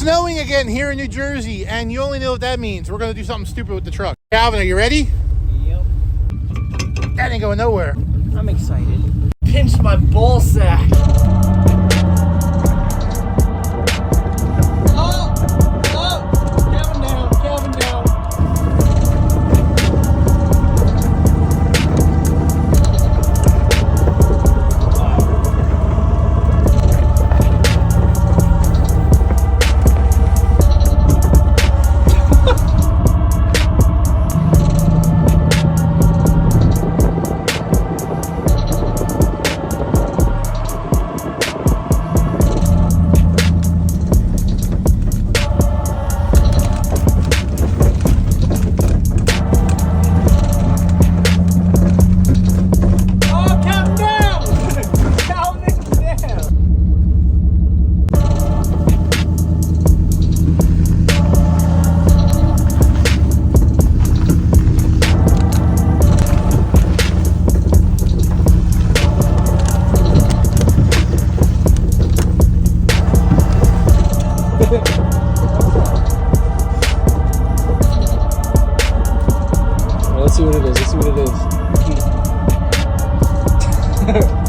snowing again here in New Jersey, and you only know what that means. We're going to do something stupid with the truck. Calvin, are you ready? Yep. That ain't going nowhere. I'm excited. Pinch my ball sack. Let's see what it is.